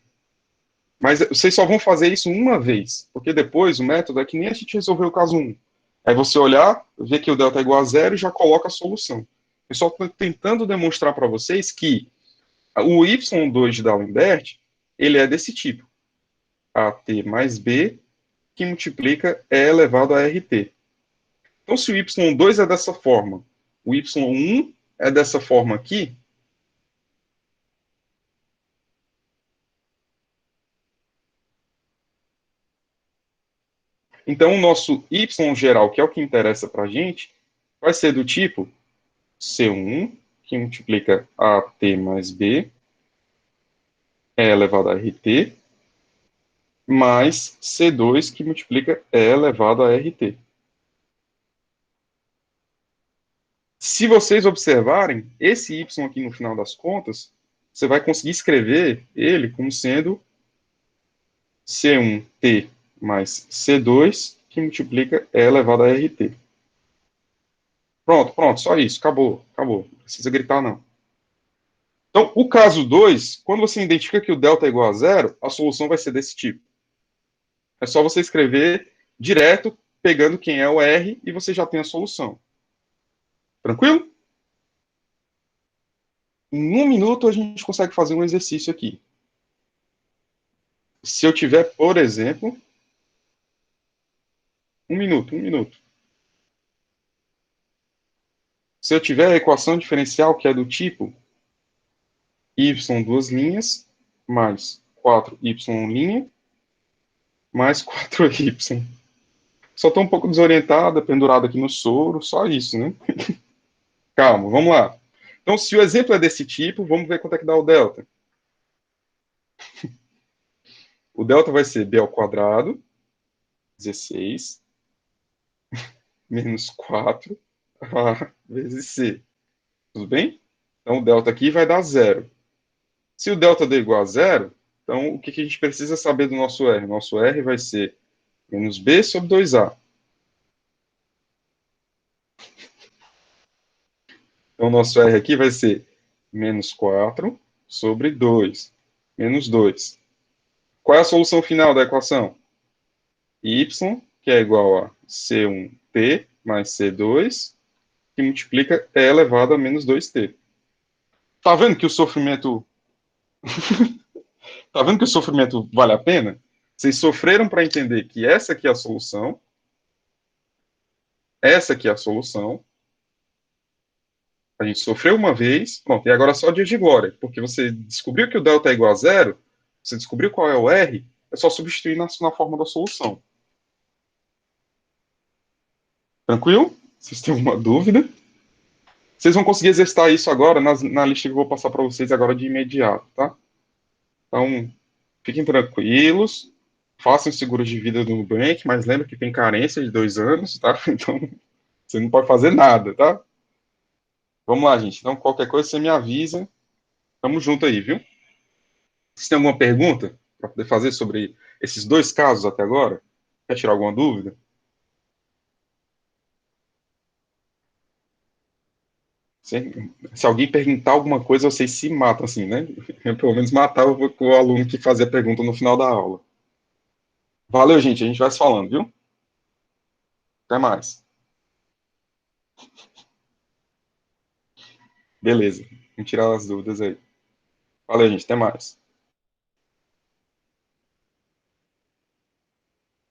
Mas vocês só vão fazer isso uma vez, porque depois o método é que nem a gente resolveu o caso 1. Aí você olhar, ver que o delta é igual a zero e já coloca a solução. Eu só estou tentando demonstrar para vocês que o y2 de D'Alembert, ele é desse tipo. AT mais B, que multiplica E elevado a RT. Então, se o y2 é dessa forma, o y1 é dessa forma aqui, Então, o nosso y geral, que é o que interessa para a gente, vai ser do tipo C1, que multiplica AT mais B, E elevado a RT, mais C2, que multiplica E elevado a RT. Se vocês observarem, esse y aqui no final das contas, você vai conseguir escrever ele como sendo C1T mais C2, que multiplica E elevado a RT. Pronto, só isso, acabou. Não precisa gritar, não. Então, o caso 2, quando você identifica que o delta é igual a zero, a solução vai ser desse tipo. É só você escrever direto, pegando quem é o R, e você já tem a solução. Tranquilo? Em um minuto a gente consegue fazer um exercício aqui. Se eu tiver, por exemplo, um minuto. Se eu tiver a equação diferencial que é do tipo y duas linhas mais 4y linha mais 4y. Só estou um pouco desorientada, pendurada aqui no soro, só isso, né? Calma, vamos lá. Então, se o exemplo é desse tipo, vamos ver quanto é que dá o delta. O delta vai ser b ao quadrado, 16, menos 4 vezes c. Tudo bem? Então, o delta aqui vai dar zero. Se o delta der igual a zero, então o que a gente precisa saber do nosso R? Nosso R vai ser menos b sobre 2a. Então, nosso R aqui vai ser menos 4 sobre 2, menos 2. Qual é a solução final da equação? Y, que é igual a C1T mais C2, que multiplica E elevado a menos 2T. Tá vendo que o sofrimento, tá vendo que o sofrimento vale a pena? Vocês sofreram para entender que essa aqui é a solução, essa aqui é a solução. A gente sofreu uma vez, pronto, e agora é só dia de glória, porque você descobriu que o delta é igual a zero, você descobriu qual é o R, é só substituir na forma da solução. Tranquilo? Vocês têm alguma dúvida? Vocês vão conseguir exercitar isso agora na lista que eu vou passar para vocês agora de imediato, tá? Então, fiquem tranquilos, façam seguros de vida do Nubank, mas lembre que tem carência de 2 anos, tá? Então, você não pode fazer nada, tá? Vamos lá, gente. Então, qualquer coisa, você me avisa. Tamo junto aí, viu? Vocês têm alguma pergunta para poder fazer sobre esses dois casos até agora? Quer tirar alguma dúvida? Se alguém perguntar alguma coisa, vocês se matam, assim, né? Eu, pelo menos, matava o aluno que fazia pergunta no final da aula. Valeu, gente. A gente vai se falando, viu? Até mais. Beleza. Vamos tirar as dúvidas aí. Valeu, gente. Até mais.